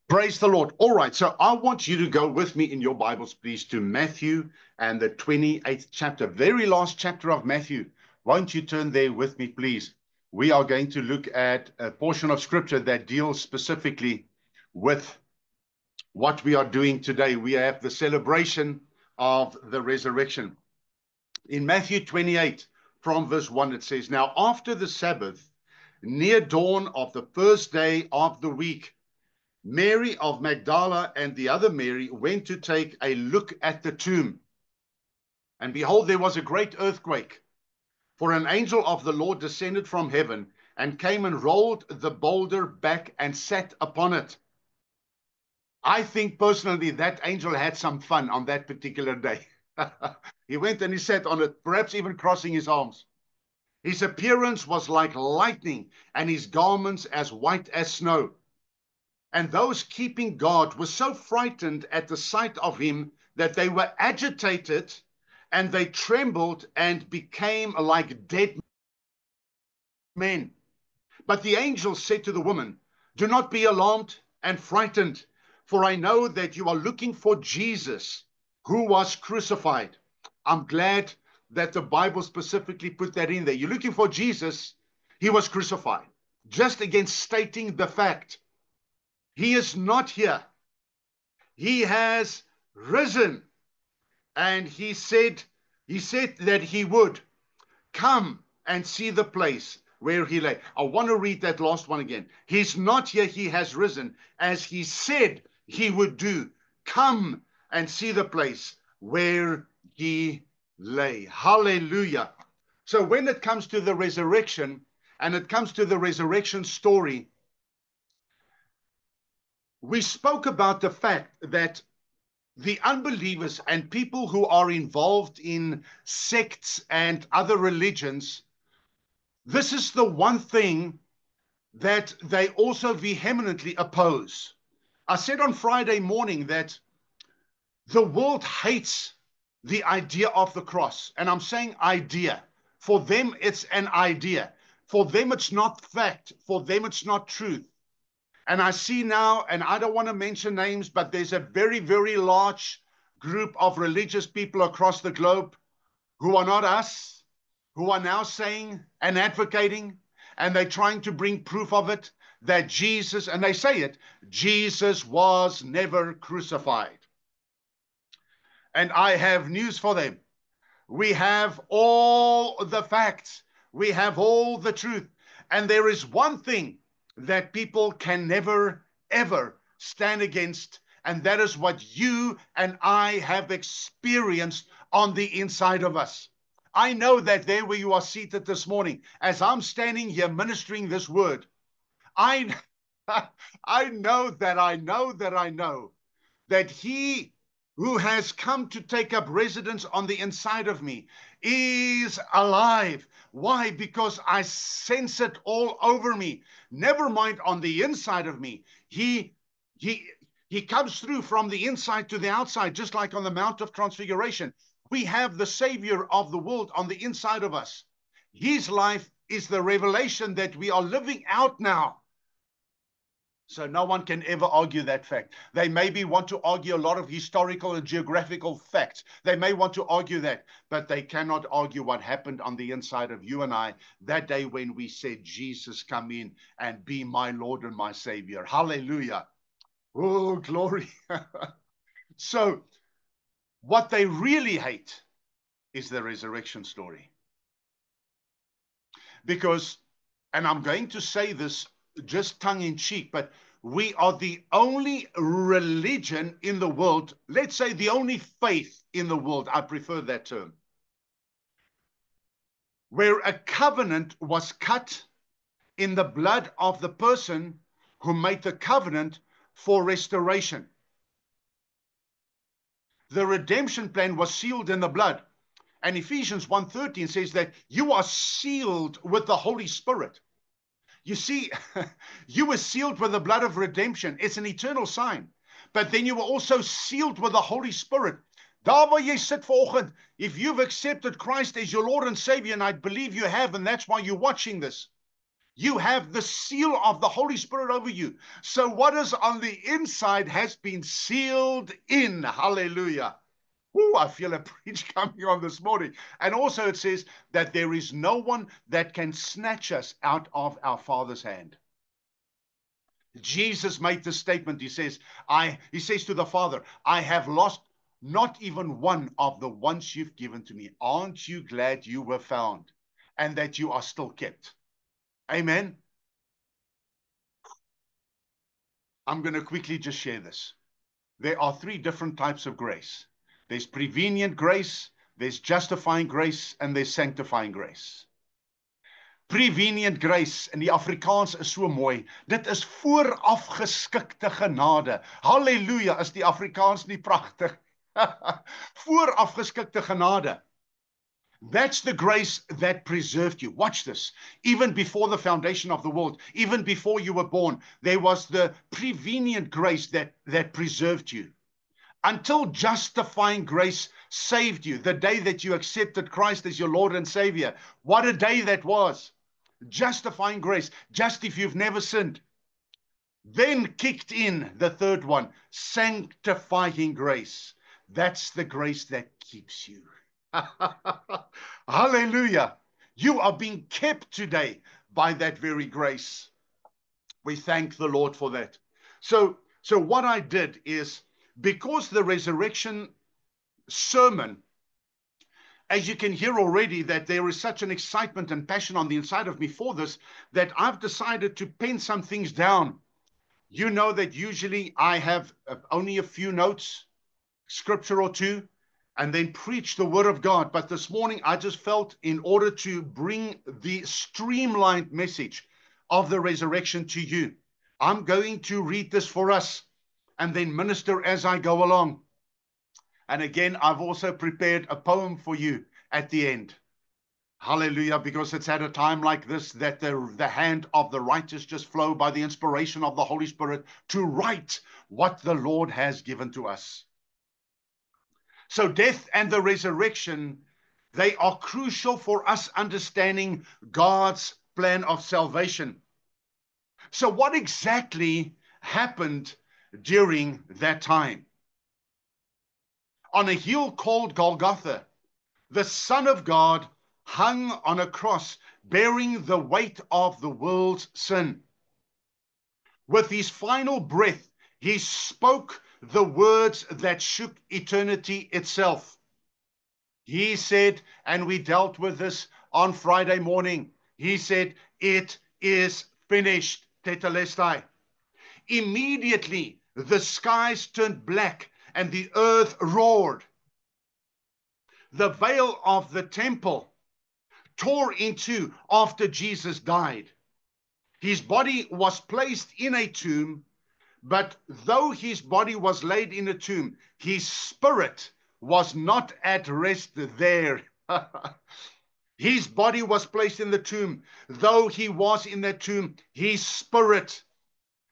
Praise the Lord. All right, so I want you to go with me in your Bibles, please, to Matthew and the 28th chapter, very last chapter of Matthew. Won't you turn there with me, please? We are going to look at a portion of scripture that deals specifically with what we are doing today. We have the celebration of the resurrection. In Matthew 28, from verse 1, it says, "Now after the Sabbath, near dawn of the first day of the week, Mary of Magdala and the other Mary went to take a look at the tomb. And behold, there was a great earthquake. For an angel of the Lord descended from heaven and came and rolled the boulder back and sat upon it." I think personally that angel had some fun on that particular day. He went and he sat on it, perhaps even crossing his arms. His appearance was like lightning, and his garments as white as snow. And those keeping guard were so frightened at the sight of him that they were agitated, and they trembled and became like dead men. But the angel said to the woman, "Do not be alarmed and frightened, for I know that you are looking for Jesus, who was crucified." I'm glad that the Bible specifically put that in there. You're looking for Jesus, he was crucified. Just against stating the fact. He is not here. He has risen. And he said that he would come and see the place where he lay. I want to read that last one again. He's not here. He has risen, as he said he would do. Come and see the place where he lay. Hallelujah. So when it comes to the resurrection, and it comes to the resurrection story, we spoke about the fact that the unbelievers and people who are involved in sects and other religions, this is the one thing that they also vehemently oppose. I said on Friday morning that the world hates the idea of the cross. And I'm saying idea. For them, it's an idea. For them, it's not fact. For them, it's not truth. And I see now, and I don't want to mention names, but there's a very, very large group of religious people across the globe who are not us, who are now saying and advocating, and they're trying to bring proof of it, that Jesus, and they say it, Jesus was never crucified. And I have news for them. We have all the facts. We have all the truth. And there is one thing that people can never, ever stand against, and that is what you and I have experienced on the inside of us. I know that there where you are seated this morning, as I'm standing here ministering this word, I know that he who has come to take up residence on the inside of me is alive. Why? Because I sense it all over me. Never mind on the inside of me. He comes through from the inside to the outside, just like on the Mount of Transfiguration. We have the Savior of the world on the inside of us. His life is the revelation that we are living out now. So no one can ever argue that fact. They maybe want to argue a lot of historical and geographical facts. They may want to argue that, but they cannot argue what happened on the inside of you and I that day when we said, "Jesus, come in and be my Lord and my Savior." Hallelujah. Oh, glory. So what they really hate is the resurrection story. Because, and I'm going to say this just tongue in cheek, but we are the only religion in the world, let's say the only faith in the world, I prefer that term, where a covenant was cut in the blood of the person who made the covenant for restoration. The redemption plan was sealed in the blood. And Ephesians 1:13 says that you are sealed with the Holy Spirit. You see, you were sealed with the blood of redemption. It's an eternal sign. But then you were also sealed with the Holy Spirit. Daar waar jy sit vanoggend, if you've accepted Christ as your Lord and Savior, and I believe you have, and that's why you're watching this, You have the seal of the Holy Spirit over you. So what is on the inside has been sealed in. Hallelujah. Ooh, I feel a preach coming on this morning. And also it says that there is no one that can snatch us out of our Father's hand. Jesus made this statement. He says to the Father, I have lost not even one of the ones you've given to me. Aren't you glad you were found and that you are still kept? Amen. I'm going to quickly just share this. There are three different types of grace. There's prevenient grace, there's justifying grace, and there's sanctifying grace. Prevenient grace in die Afrikaans is so mooi. Dit is voorafgeskikte genade. Halleluja, is die Afrikaans nie pragtig? Voorafgeskikte genade. That's the grace that preserved you. Watch this. Even before the foundation of the world, even before you were born, there was the prevenient grace that preserved you. Until justifying grace saved you, the day that you accepted Christ as your Lord and Savior. What a day that was. Justifying grace, just if you've never sinned. Then kicked in the third one, sanctifying grace. That's the grace that keeps you. Hallelujah. You are being kept today by that very grace. We thank the Lord for that. So what I did is, because the resurrection sermon, as you can hear already, that there is such an excitement and passion on the inside of me for this, that I've decided to pen some things down. You know that usually I have only a few notes, scripture or two, and then preach the word of God. But this morning I just felt, in order to bring the streamlined message of the resurrection to you, I'm going to read this for us and then minister as I go along. And again, I've also prepared a poem for you at the end. Hallelujah, because it's at a time like this that the hand of the righteous just flow by the inspiration of the Holy Spirit to write what the Lord has given to us. So death and the resurrection, they are crucial for us understanding God's plan of salvation. So what exactly happened during that time? On a hill called Golgotha, the Son of God hung on a cross, bearing the weight of the world's sin. With his final breath, he spoke the words that shook eternity itself. He said, and we dealt with this on Friday morning, he said, it is finished, tetelestai. Immediately, the skies turned black and the earth roared. The veil of the temple tore in two after Jesus died. His body was placed in a tomb, but though his body was laid in a tomb, his spirit was not at rest there. His body was placed in the tomb. Though he was in that tomb, his spirit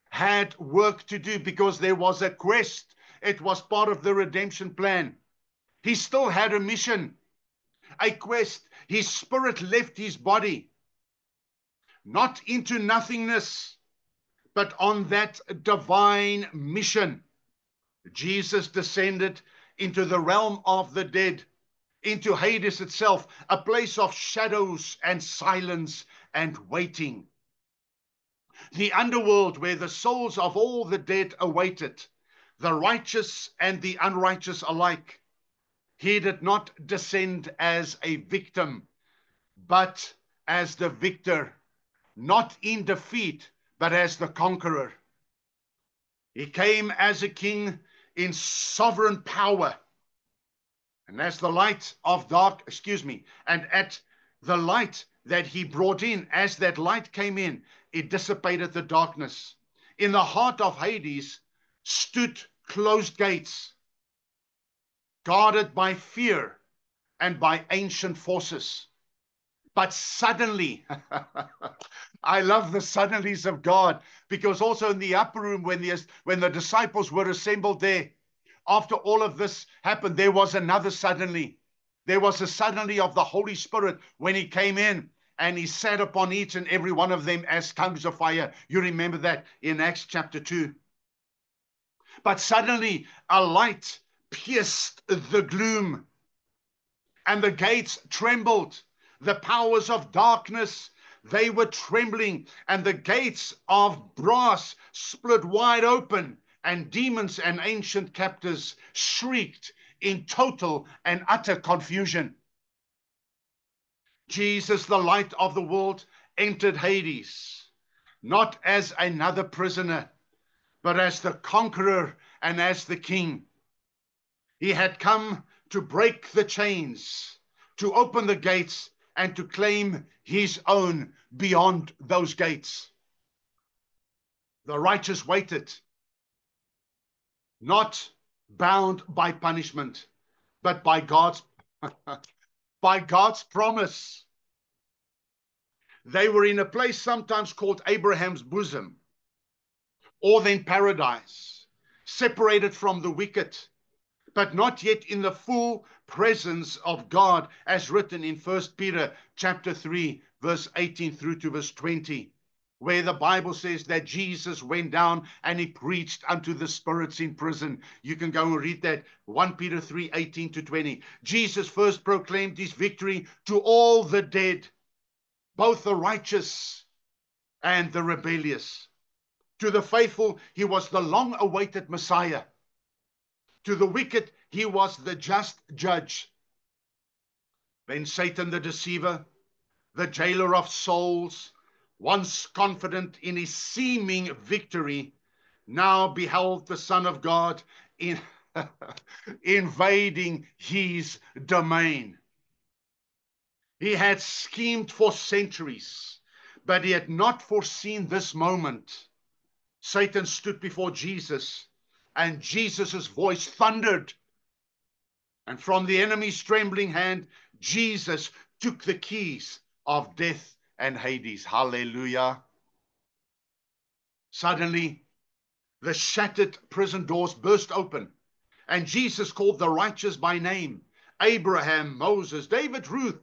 had work to do, because there was a quest. It was part of the redemption plan. He still had a mission, a quest. His spirit left his body, not into nothingness, but on that divine mission. Jesus descended into the realm of the dead, into Hades itself, a place of shadows and silence and waiting. The underworld where the souls of all the dead awaited, the righteous and the unrighteous alike. He did not descend as a victim, but as the victor, not in defeat, but as the conqueror. He came as a king in sovereign power. And as the light of and at the light that he brought in, as that light came in, it dissipated the darkness. In the heart of Hades stood closed gates, guarded by fear and by ancient forces. But suddenly, I love the suddenlies of God, because also in the upper room, when the disciples were assembled there, after all of this happened, there was another suddenly. There was a suddenly of the Holy Spirit when he came in, and he sat upon each and every one of them as tongues of fire. You remember that in Acts chapter 2. But suddenly a light pierced the gloom, and the gates trembled. The powers of darkness, they were trembling, and the gates of brass split wide open, and demons and ancient captors shrieked in total and utter confusion. Jesus, the light of the world, entered Hades, not as another prisoner, but as the conqueror and as the king. He had come to break the chains, to open the gates, and to claim his own beyond those gates. The righteous waited, not bound by punishment, but by God's by God's promise. They were in a place sometimes called Abraham's bosom, or then paradise, separated from the wicked, but not yet in the full presence of God, as written in 1 Peter chapter 3, verse 18 through to verse 20, where the Bible says that Jesus went down and he preached unto the spirits in prison. You can go and read that, 1 Peter 3, 18 to 20. Jesus first proclaimed his victory to all the dead, both the righteous and the rebellious. To the faithful, he was the long-awaited Messiah. To the wicked, he was the just judge. Then Satan the deceiver, the jailer of souls, once confident in his seeming victory, now beheld the Son of God invading his domain. He had schemed for centuries, but he had not foreseen this moment. Satan stood before Jesus, and Jesus' voice thundered. And from the enemy's trembling hand, Jesus took the keys of death and Hades. Hallelujah. Suddenly, the shattered prison doors burst open, and Jesus called the righteous by name: Abraham, Moses, David, Ruth,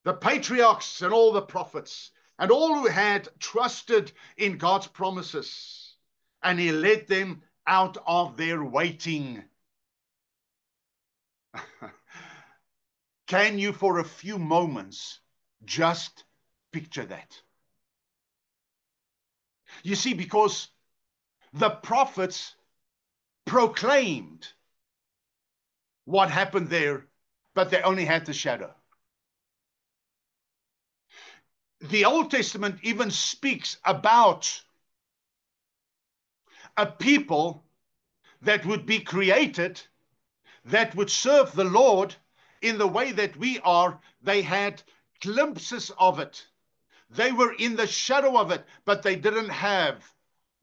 the patriarchs, and all the prophets, and all who had trusted in God's promises. And he led them out of their waiting. Can you, for a few moments, just picture that? You see, because the prophets proclaimed what happened there, but they only had the shadow. The Old Testament even speaks about a people that would be created, that would serve the Lord in the way that we are. They had glimpses of it. They were in the shadow of it, but they didn't have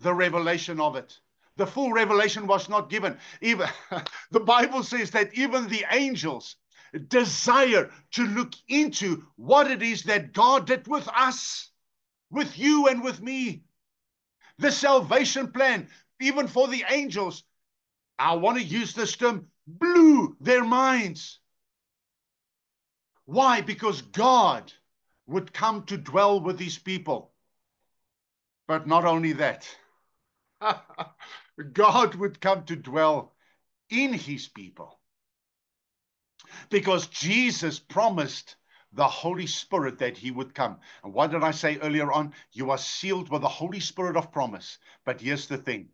the revelation of it. The full revelation was not given. Even the Bible says that even the angels desire to look into what it is that God did with us, with you and with me. The salvation plan, even for the angels, I want to use this term, blew their minds. Why? Because God would come to dwell with his people. But not only that, God would come to dwell in his people. Because Jesus promised the Holy Spirit that he would come. And what did I say earlier on? You are sealed with the Holy Spirit of promise. But here's the thing.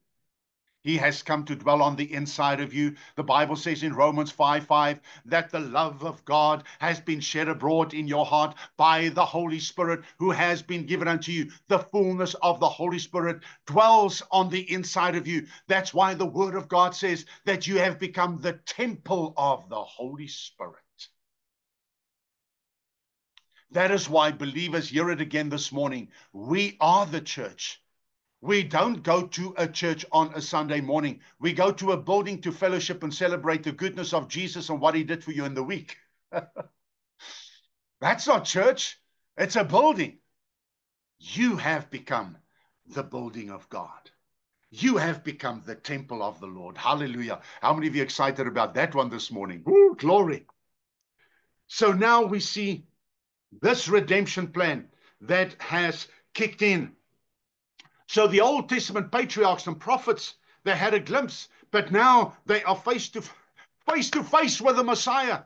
He has come to dwell on the inside of you. The Bible says in Romans 5:5 that the love of God has been shed abroad in your heart by the Holy Spirit who has been given unto you. The fullness of the Holy Spirit dwells on the inside of you. That's why the Word of God says that you have become the temple of the Holy Spirit. That is why, believers, hear it again this morning. We are the church. We don't go to a church on a Sunday morning. We go to a building to fellowship and celebrate the goodness of Jesus and what he did for you in the week. That's not church. It's a building. You have become the building of God. You have become the temple of the Lord. Hallelujah. How many of you are excited about that one this morning? Ooh, glory. So now we see This redemption plan that has kicked in. So the Old Testament patriarchs and prophets, they had a glimpse, but now they are face to face with the Messiah,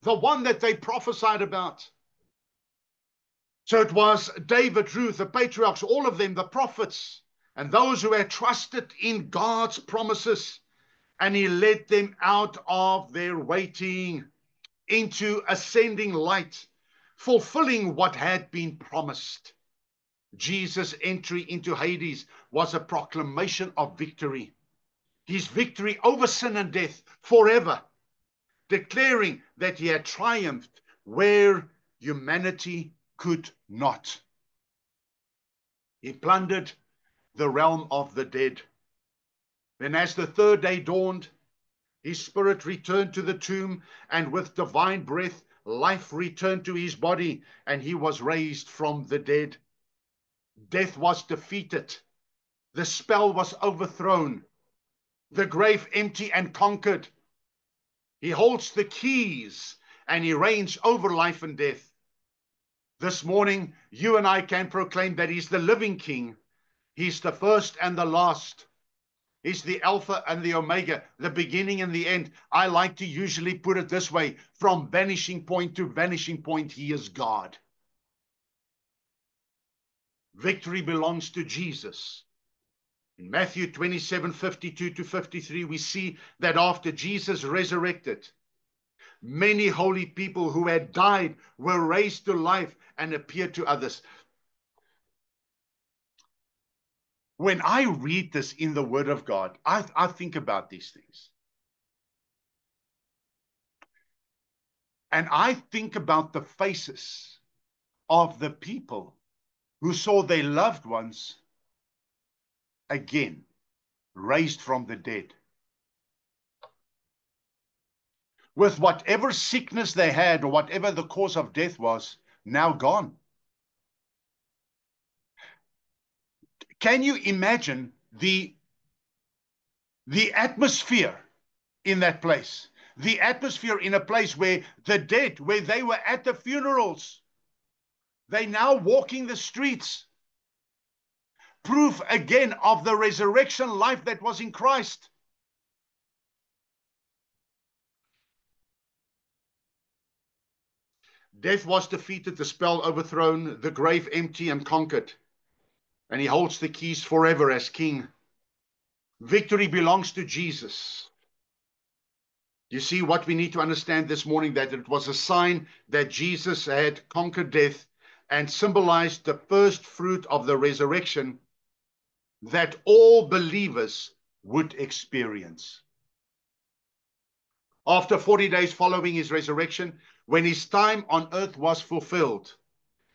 the one that they prophesied about. So it was David, Ruth, the patriarchs, all of them, the prophets, and those who had trusted in God's promises. And he led them out of their waiting into ascending light, fulfilling what had been promised. Jesus' entry into Hades was a proclamation of victory. His victory over sin and death forever, declaring that he had triumphed where humanity could not. He plundered the realm of the dead. Then as the third day dawned, his spirit returned to the tomb, and with divine breath, life returned to his body, and he was raised from the dead. Death was defeated. The spell was overthrown. The grave empty and conquered. He holds the keys, and he reigns over life and death. This morning, you and I can proclaim that he's the living King. He's the first and the last. He's the Alpha and the Omega, the beginning and the end. I like to usually put it this way: from vanishing point to vanishing point, he is God. Victory belongs to Jesus. In Matthew 27:52 to 53, we see that after Jesus resurrected, many holy people who had died were raised to life and appeared to others. When I read this in the Word of God, I think about these things. And I think about the faces of the people who saw their loved ones again raised from the dead, with whatever sickness they had or whatever the cause of death was, now gone. Can you imagine the atmosphere in that place? The atmosphere in a place where the dead, where they were at the funerals, they now walking the streets. Proof again of the resurrection life that was in Christ. Death was defeated, the spell overthrown, the grave empty and conquered. And he holds the keys forever as King. Victory belongs to Jesus. You see what we need to understand this morning, that it was a sign that Jesus had conquered death and symbolized the first fruit of the resurrection that all believers would experience. After 40 days following his resurrection, when his time on earth was fulfilled,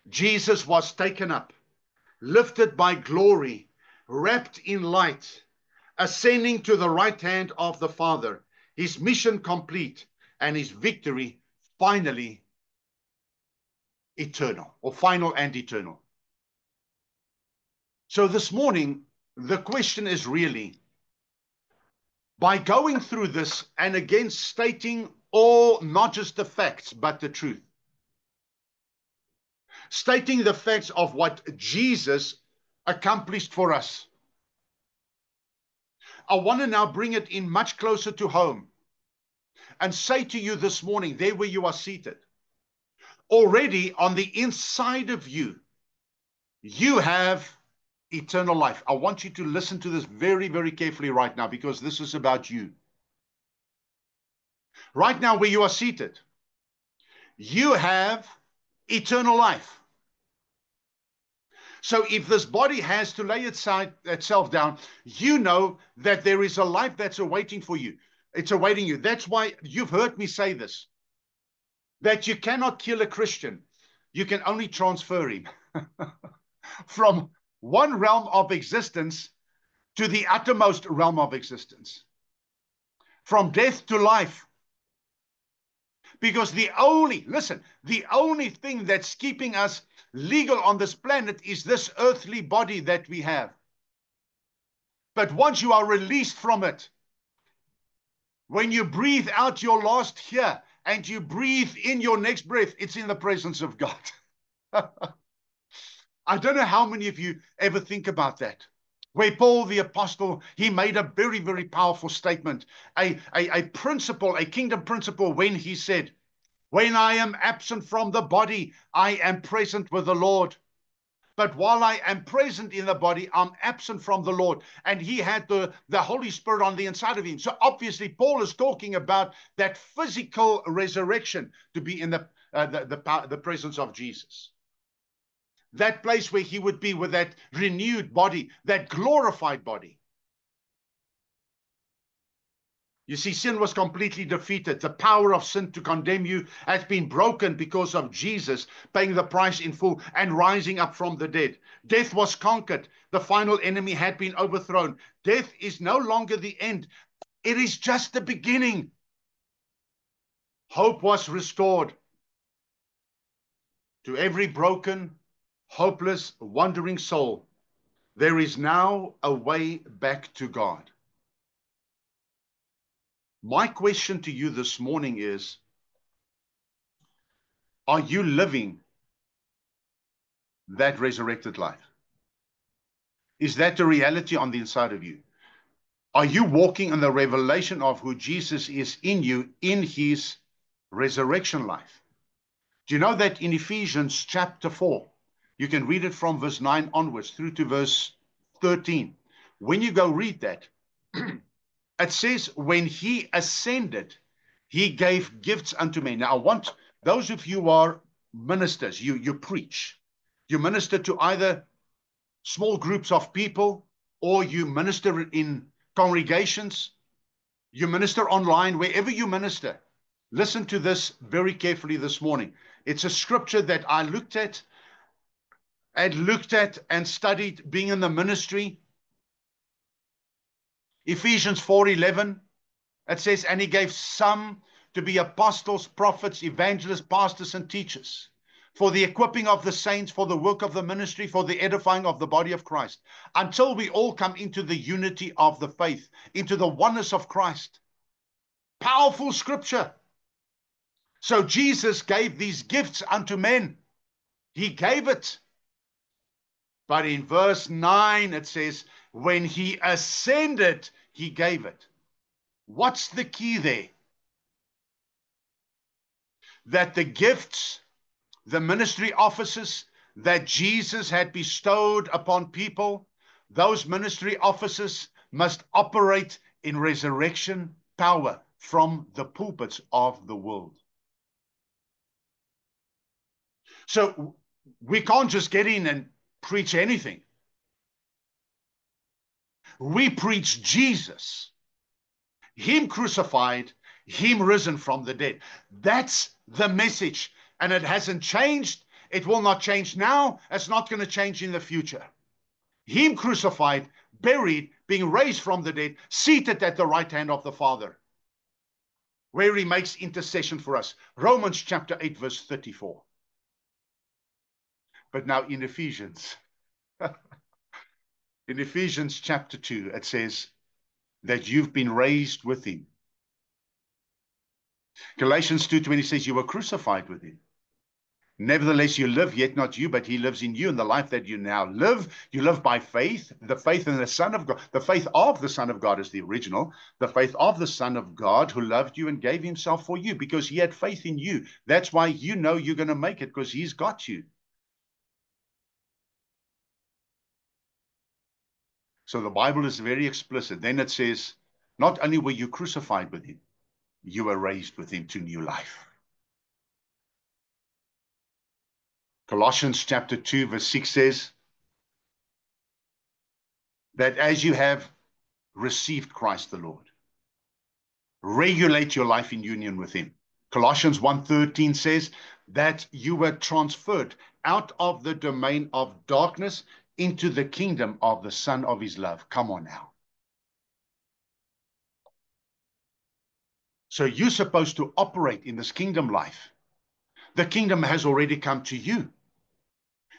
Jesus was taken up, lifted by glory, wrapped in light, ascending to the right hand of the Father, his mission complete, and his victory finally eternal, or final and eternal. So this morning, the question is really, by going through this and again stating all, not just the facts, but the truth, stating the facts of what Jesus accomplished for us, I want to now bring it in much closer to home and say to you this morning, there where you are seated, already on the inside of you, you have eternal life. I want you to listen to this very, very carefully right now, because this is about you. Right now where you are seated, you have eternal life. So if this body has to lay itself down, you know that there is a life that's awaiting for you. It's awaiting you. That's why you've heard me say this, that you cannot kill a Christian. You can only transfer him from one realm of existence to the uttermost realm of existence, from death to life. Because the only thing that's keeping us legal on this planet is this earthly body that we have. But once you are released from it, when you breathe out your last here and you breathe in your next breath, it's in the presence of God. I don't know how many of you ever think about that. Where Paul the apostle, he made a very, very powerful statement, a principle, a kingdom principle, when he said, when I am absent from the body, I am present with the Lord. But while I am present in the body, I'm absent from the Lord. And he had the Holy Spirit on the inside of him. So obviously, Paul is talking about that physical resurrection to be in the presence of Jesus. That place where he would be with that renewed body, that glorified body. You see, sin was completely defeated. The power of sin to condemn you has been broken because of Jesus paying the price in full and rising up from the dead. Death was conquered. The final enemy had been overthrown. Death is no longer the end. It is just the beginning. Hope was restored to every broken, hopeless, wandering soul. There is now a way back to God. My question to you this morning is, are you living that resurrected life? Is that the reality on the inside of you? Are you walking in the revelation of who Jesus is in you in his resurrection life? Do you know that in Ephesians chapter 4, you can read it from verse 9 onwards through to verse 13. When you go read that, it says, when he ascended, he gave gifts unto men. Now, I want those of you who are ministers, you preach. You minister to either small groups of people, or you minister in congregations. You minister online, wherever you minister. Listen to this very carefully this morning. It's a scripture that I looked at and studied being in the ministry. Ephesians 4:11, it says, and he gave some to be apostles, prophets, evangelists, pastors, and teachers, for the equipping of the saints, for the work of the ministry, for the edifying of the body of Christ, until we all come into the unity of the faith, into the oneness of Christ. Powerful scripture. So Jesus gave these gifts unto men. He gave it. But in verse 9, it says, when he ascended, he gave it. What's the key there? That the gifts, the ministry offices that Jesus had bestowed upon people, those ministry offices must operate in resurrection power from the pulpits of the world. So we can't just get in and preach anything. We preach Jesus, him crucified, him risen from the dead. That's the message. And it hasn't changed. It will not change now. It's not going to change in the future. Him crucified, buried, being raised from the dead, seated at the right hand of the Father, where he makes intercession for us. Romans chapter 8, verse 34. But now in Ephesians, in Ephesians chapter 2, it says that you've been raised with him. Galatians 2:20 says you were crucified with him. Nevertheless, you live, yet not you, but he lives in you. In the life that you now live, you live by faith, the faith in the Son of God. The faith of the Son of God is the original. The faith of the Son of God who loved you and gave himself for you because he had faith in you. That's why you know you're going to make it, because he's got you. So the Bible is very explicit. Then it says, not only were you crucified with him, you were raised with him to new life. Colossians chapter 2, verse 6 says that as you have received Christ the Lord, regulate your life in union with him. Colossians 1:13 says that you were transferred out of the domain of darkness into the kingdom of the Son of his love. Come on now. So you're supposed to operate in this kingdom life. The kingdom has already come to you.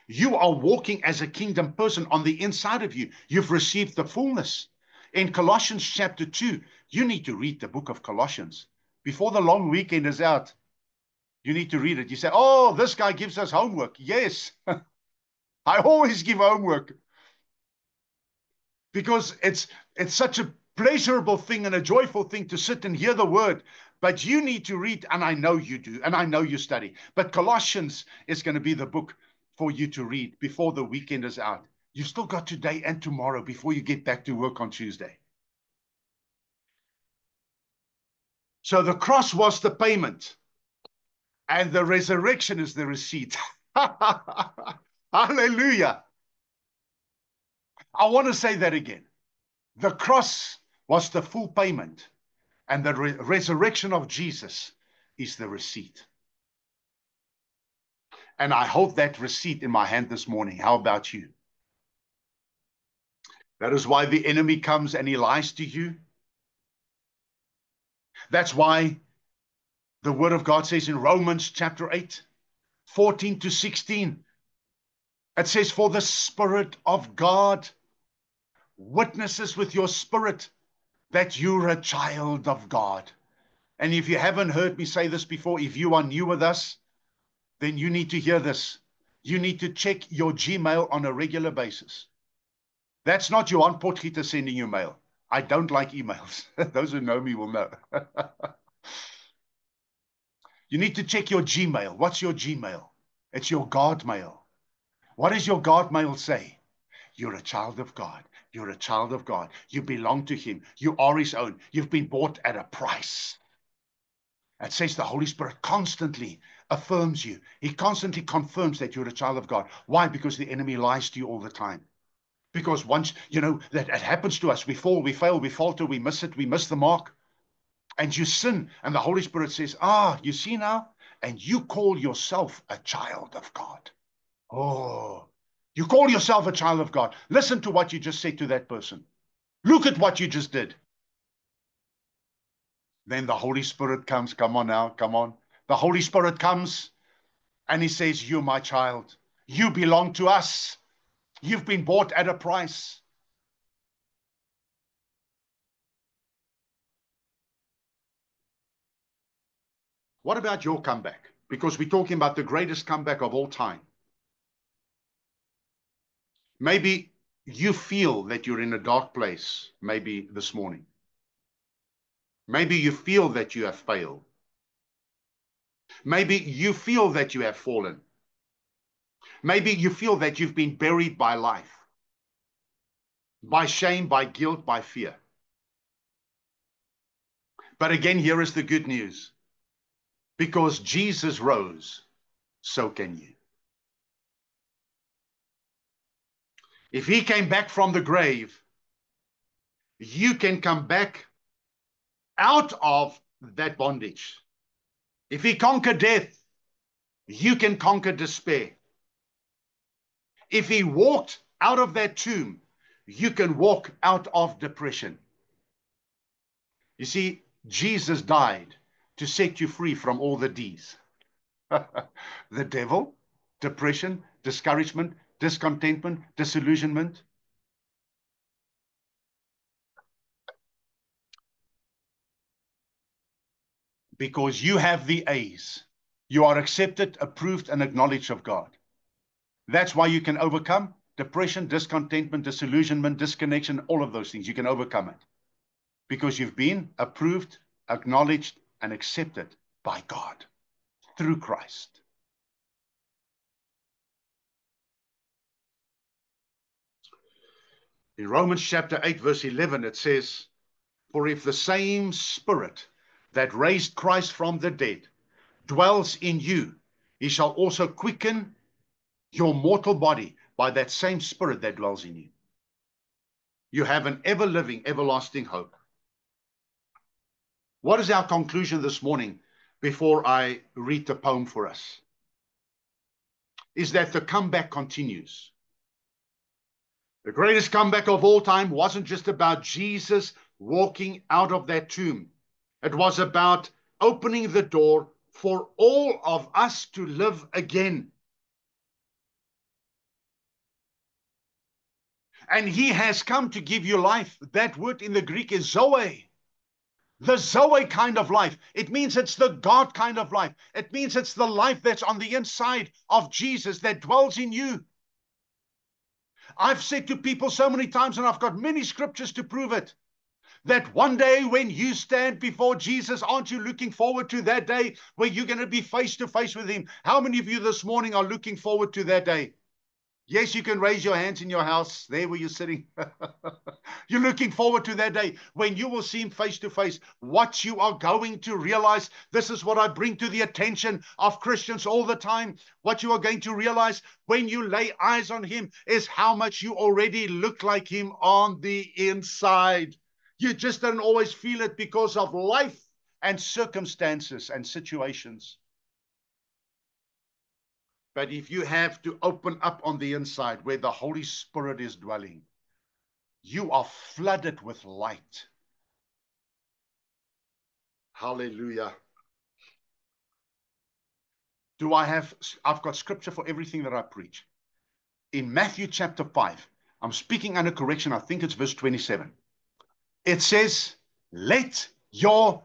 You are walking as a kingdom person on the inside of you. You've received the fullness. In Colossians chapter 2, you need to read the book of Colossians. Before the long weekend is out, You need to read it. You say, oh, this guy gives us homework. Yes, I always give homework because it's such a pleasurable thing and a joyful thing to sit and hear the word. But you need to read, and I know you do, and I know you study. But Colossians is going to be the book for you to read before the weekend is out. You've still got today and tomorrow before you get back to work on Tuesday. So the cross was the payment, and the resurrection is the receipt. Hallelujah. I want to say that again. The cross was the full payment, and the resurrection of Jesus is the receipt. And I hold that receipt in my hand this morning. How about you? That is why the enemy comes and he lies to you. That's why the word of God says in Romans chapter 8, 14 to 16, it says, for the Spirit of God witnesses with your spirit that you're a child of God. And if you haven't heard me say this before, if you are new with us, then you need to hear this. You need to check your Gmail on a regular basis. That's not Johan Potgieter sending you mail. I don't like emails. Those who know me will know. You need to check your Gmail. What's your Gmail? It's your God mail. What does your God mail say? You're a child of God. You're a child of God. You belong to him. You are his own. You've been bought at a price. It says the Holy Spirit constantly affirms you. He constantly confirms that you're a child of God. Why? Because the enemy lies to you all the time. Because once, that it happens to us, we fall, we fail, we falter, we miss it, we miss the mark, and you sin. And the Holy Spirit says, you see now? And you call yourself a child of God. Oh, you call yourself a child of God. Listen to what you just said to that person. Look at what you just did. Then the Holy Spirit comes. Come on now, come on. The Holy Spirit comes and he says, you're my child. You belong to us. You've been bought at a price. What about your comeback? Because we're talking about the greatest comeback of all time. Maybe you feel that you're in a dark place, maybe this morning. Maybe you feel that you have failed. Maybe you feel that you have fallen. Maybe you feel that you've been buried by life, by shame, by guilt, by fear. But again, here is the good news. Because Jesus rose, so can you. If he came back from the grave, you can come back out of that bondage. If he conquered death, you can conquer despair. If he walked out of that tomb, you can walk out of depression. You see, Jesus died to set you free from all the D's. The devil, depression, discouragement, discontentment, disillusionment. Because you have the A's. You are accepted, approved, and acknowledged of God. That's why you can overcome depression, discontentment, disillusionment, disconnection, all of those things. You can overcome it. Because you've been approved, acknowledged, and accepted by God through Christ. In Romans chapter 8, verse 11, it says, for if the same Spirit that raised Christ from the dead dwells in you, he shall also quicken your mortal body by that same Spirit that dwells in you. You have an ever-living, everlasting hope. What is our conclusion this morning before I read the poem for us? Is that the comeback continues. The greatest comeback of all time wasn't just about Jesus walking out of that tomb. It was about opening the door for all of us to live again. And he has come to give you life. That word in the Greek is zoe. The Zoe kind of life. It means it's the God kind of life. It means it's the life that's on the inside of Jesus that dwells in you. I've said to people so many times, and I've got many scriptures to prove it, that one day when you stand before Jesus, aren't you looking forward to that day where you're going to be face to face with him? How many of you this morning are looking forward to that day? Yes, you can raise your hands in your house, there where you're sitting. You're looking forward to that day when you will see him face to face. What you are going to realize, this is what I bring to the attention of Christians all the time. What you are going to realize when you lay eyes on him is how much you already look like him on the inside. You just don't always feel it because of life and circumstances and situations. But if you have to open up on the inside where the Holy Spirit is dwelling, you are flooded with light. Hallelujah. I've got scripture for everything that I preach. In Matthew chapter 5, I'm speaking under correction, I think it's verse 27. It says, let your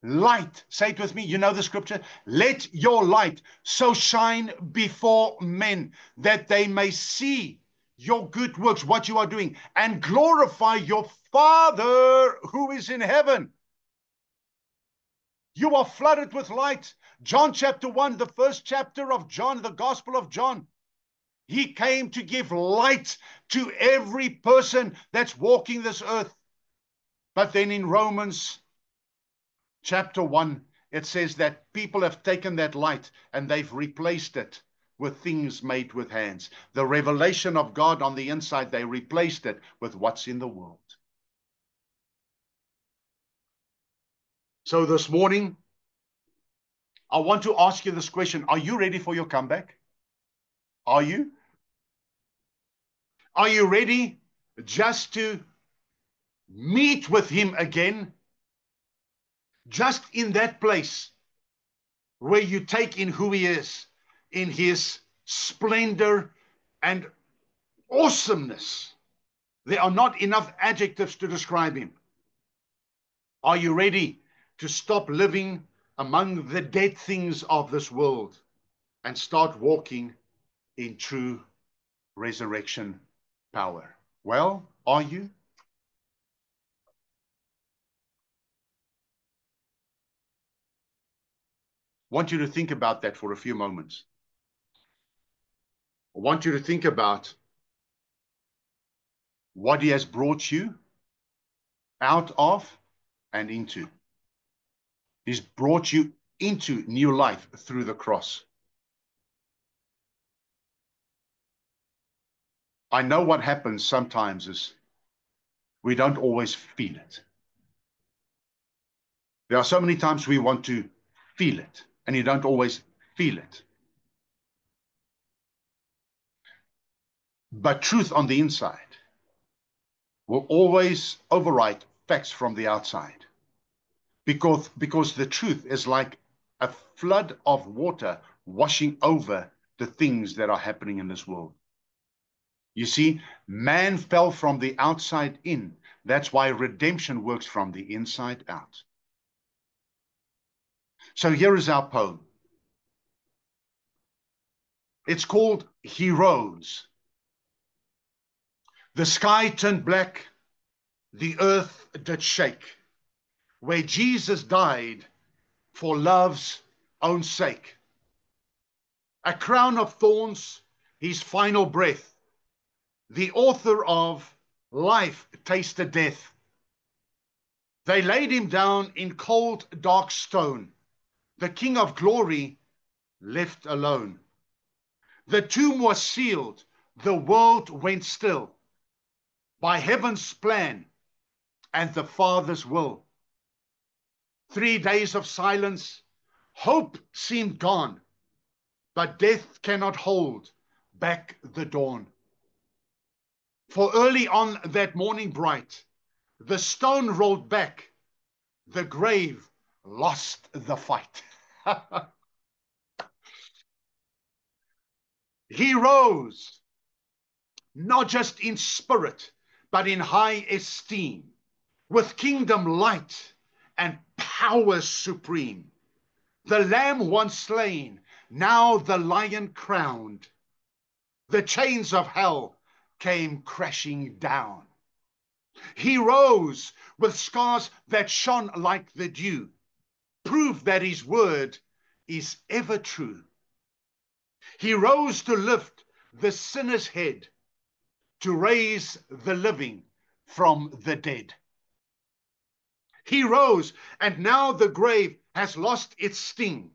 light, say it with me, you know the scripture, let your light so shine before men that they may see your good works, what you are doing, and glorify your Father who is in heaven. You are flooded with light. John chapter 1, the first chapter of John, the Gospel of John. He came to give light to every person that's walking this earth. But then in Romans chapter 1, it says that people have taken that light and they've replaced it with things made with hands. The revelation of God on the inside, they replaced it with what's in the world. So this morning, I want to ask you this question. Are you ready for your comeback? Are you? Are you ready just to meet with him again? Just in that place where you take in who he is, in his splendor and awesomeness. There are not enough adjectives to describe him. Are you ready to stop living among the dead things of this world and start walking in true resurrection power? Well, are you? I want you to think about that for a few moments. I want you to think about what he has brought you out of and into. He's brought you into new life through the cross. I know what happens sometimes is we don't always feel it. There are so many times we want to feel it, and you don't always feel it. But truth on the inside will always override facts from the outside. Because the truth is like a flood of water washing over the things that are happening in this world. You see, man fell from the outside in. That's why redemption works from the inside out. So here is our poem. It's called He Rose. The sky turned black, the earth did shake, where Jesus died for love's own sake. A crown of thorns, his final breath. The author of life tasted death. They laid him down in cold, dark stone. The King of glory left alone. The tomb was sealed. The world went still by heaven's plan and the Father's will. 3 days of silence. Hope seemed gone, but death cannot hold back the dawn. For early on that morning bright, the stone rolled back, the grave lost the fight. He rose, not just in spirit, but in high esteem, with kingdom light and power supreme. The Lamb once slain, now the Lion crowned. The chains of hell came crashing down. He rose with scars that shone like the dew, proof that his word is ever true. He rose to lift the sinner's head, to raise the living from the dead. He rose, and now the grave has lost its sting,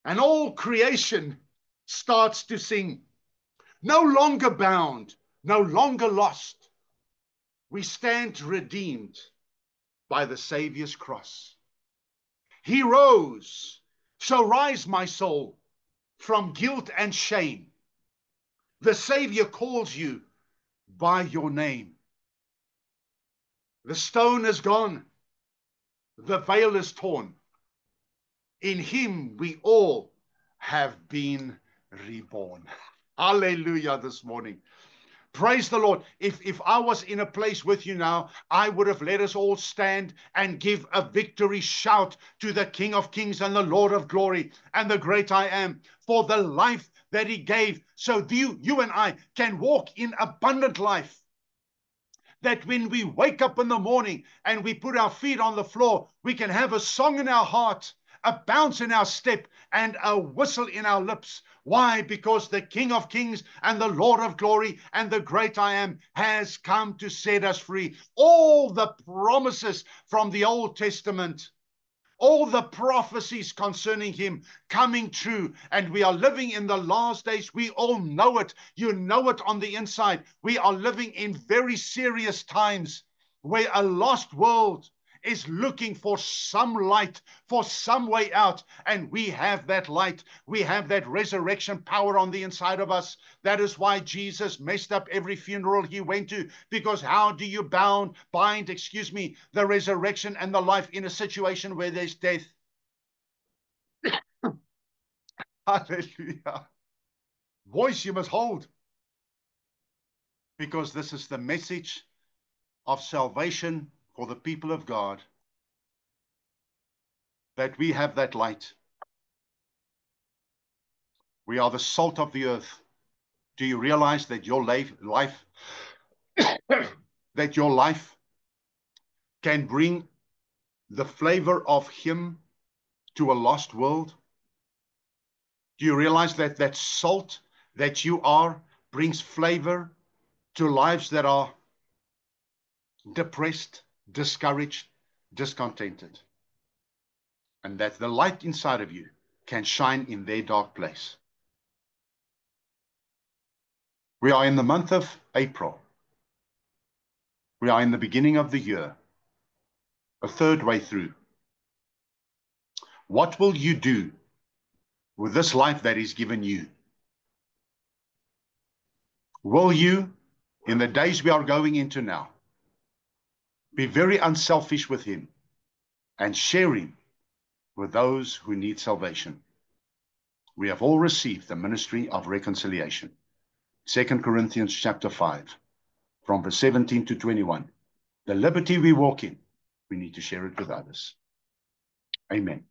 and all creation starts to sing. No longer bound, no longer lost. We stand redeemed by the Savior's cross. He rose, so rise, my soul, from guilt and shame. The Savior calls you by your name. The stone is gone, the veil is torn. In him we all have been reborn. Hallelujah this morning. Praise the Lord. If I was in a place with you now, I would have let us all stand and give a victory shout to the King of Kings and the Lord of Glory and the great I am for the life that he gave, so you and I can walk in abundant life. That when we wake up in the morning and we put our feet on the floor, we can have a song in our heart, a bounce in our step, and a whistle in our lips. Why? Because the King of Kings and the Lord of Glory and the great I am has come to set us free. All the promises from the Old Testament, all the prophecies concerning him coming true, and we are living in the last days. We all know it. You know it on the inside. We are living in very serious times where a lost world is looking for some light, for some way out, and we have that light. We have that resurrection power on the inside of us. That is why Jesus messed up every funeral he went to, because how do you bind, the resurrection and the life in a situation where there's death? Hallelujah. Voice you must hold, because this is the message of salvation for the people of God, that we have that light. We are the salt of the earth. Do you realize that your life that your life can bring the flavor of him to a lost world? Do you realize that that salt that you are brings flavor to lives that are depressed, discouraged, discontented? And that the light inside of you can shine in their dark place. We are in the month of April. We are in the beginning of the year, a third way through. What will you do with this life that is given you? Will you, in the days we are going into now, be very unselfish with him and share him with those who need salvation? We have all received the ministry of reconciliation. 2 Corinthians chapter 5, from verse 17 to 21. The liberty we walk in, we need to share it with others. Amen.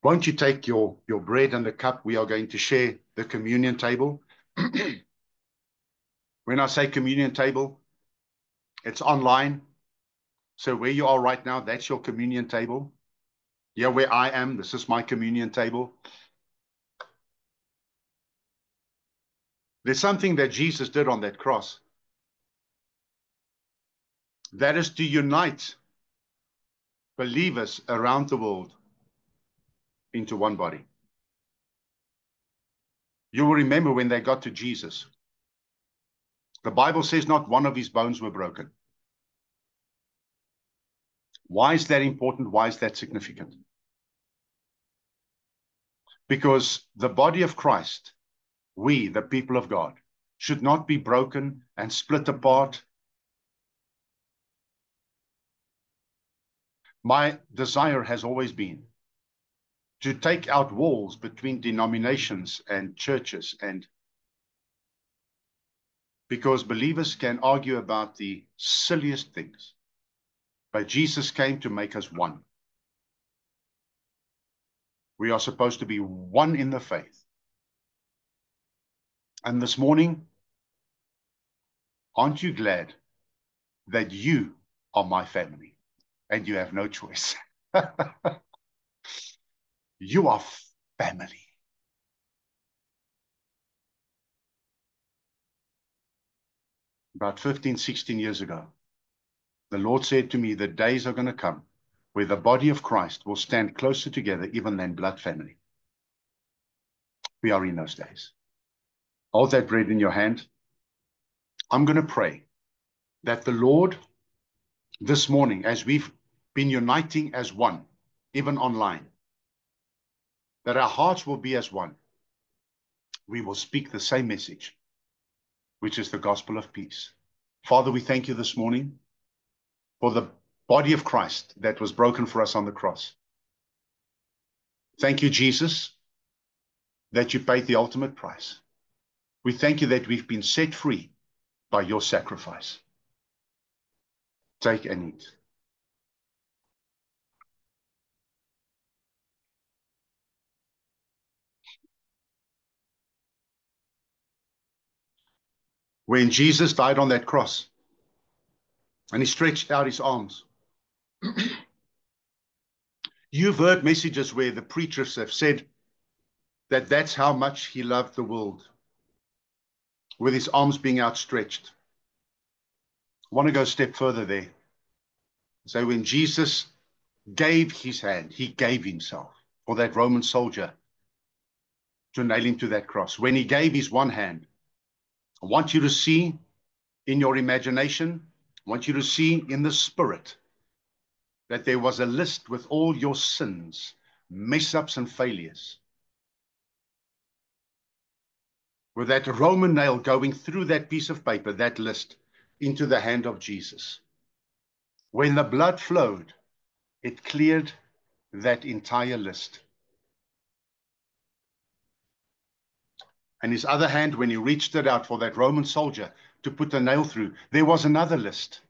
Won't you take your bread and the cup? We are going to share the communion table. When I say communion table, it's online. So where you are right now, that's your communion table. Here where I am, this is my communion table. There's something that Jesus did on that cross. That is to unite believers around the world into one body. You will remember when they got to Jesus, the Bible says not one of his bones were broken. Why is that important? Why is that significant? Because the body of Christ, we, the people of God, should not be broken and split apart. My desire has always been to take out walls between denominations and churches, and because believers can argue about the silliest things, but Jesus came to make us one. We are supposed to be one in the faith. And this morning, aren't you glad that you are my family and you have no choice? You are family. About 15, 16 years ago, the Lord said to me, the days are going to come where the body of Christ will stand closer together even than blood family. We are in those days. Hold that bread in your hand. I'm going to pray that the Lord, this morning, as we've been uniting as one, even online, that our hearts will be as one. We will speak the same message, which is the gospel of peace. Father, we thank you this morning for the body of Christ that was broken for us on the cross. Thank you, Jesus, that you paid the ultimate price. We thank you that we've been set free by your sacrifice. Take and eat. When Jesus died on that cross and he stretched out his arms, you've heard messages where the preachers have said that that's how much he loved the world, with his arms being outstretched. I want to go a step further there. So when Jesus gave his hand, he gave himself for that Roman soldier to nail him to that cross. When he gave his one hand, I want you to see in your imagination, I want you to see in the spirit that there was a list with all your sins, mess-ups and failures. With that Roman nail going through that piece of paper, that list, into the hand of Jesus. When the blood flowed, it cleared that entire list. And his other hand, when he reached it out for that Roman soldier to put the nail through, there was another list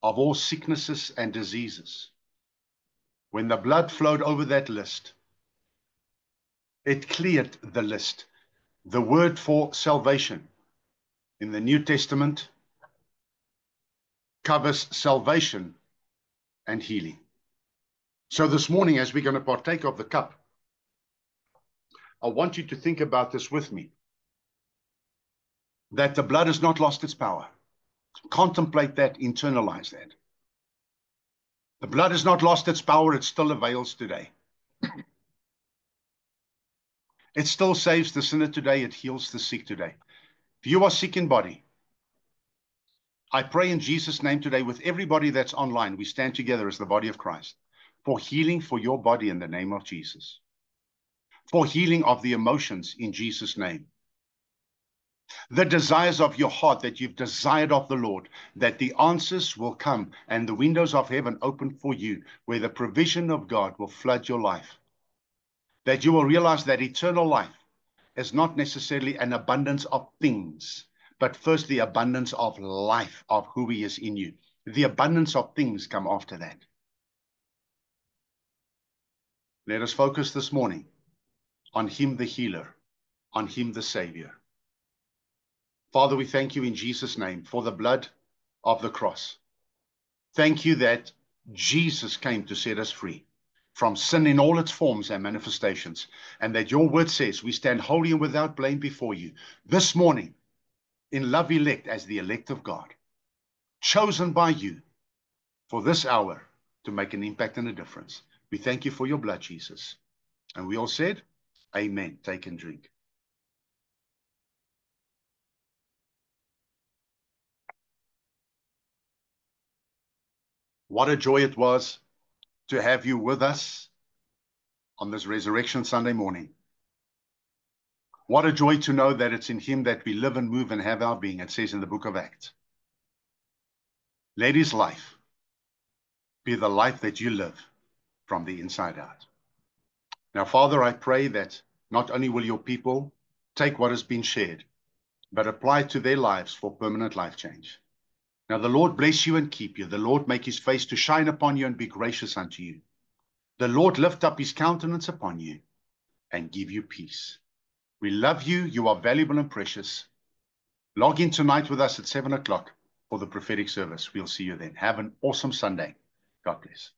of all sicknesses and diseases. When the blood flowed over that list, it cleared the list. The word for salvation in the New Testament covers salvation and healing. So this morning, as we're going to partake of the cup, I want you to think about this with me, that the blood has not lost its power. Contemplate that, internalize that. The blood has not lost its power, it still avails today. It still saves the sinner today, it heals the sick today. If you are sick in body, I pray in Jesus' name today with everybody that's online, we stand together as the body of Christ for healing for your body in the name of Jesus. For healing of the emotions in Jesus' name. The desires of your heart that you've desired of the Lord, that the answers will come and the windows of heaven open for you, where the provision of God will flood your life. That you will realize that eternal life is not necessarily an abundance of things, but first the abundance of life, of who he is in you. The abundance of things come after that. Let us focus this morning on him, the healer, on him, the Savior. Father, we thank you in Jesus' name for the blood of the cross. Thank you that Jesus came to set us free from sin in all its forms and manifestations, and that your word says we stand holy and without blame before you this morning in love elect as the elect of God, chosen by you for this hour to make an impact and a difference. We thank you for your blood, Jesus. And we all said, amen. Take and drink. What a joy it was to have you with us on this Resurrection Sunday morning. What a joy to know that it's in him that we live and move and have our being, it says in the book of Acts. Let his life be the life that you live from the inside out. Now, Father, I pray that not only will your people take what has been shared, but apply it to their lives for permanent life change. Now, the Lord bless you and keep you. The Lord make his face to shine upon you and be gracious unto you. The Lord lift up his countenance upon you and give you peace. We love you. You are valuable and precious. Log in tonight with us at 7 o'clock for the prophetic service. We'll see you then. Have an awesome Sunday. God bless.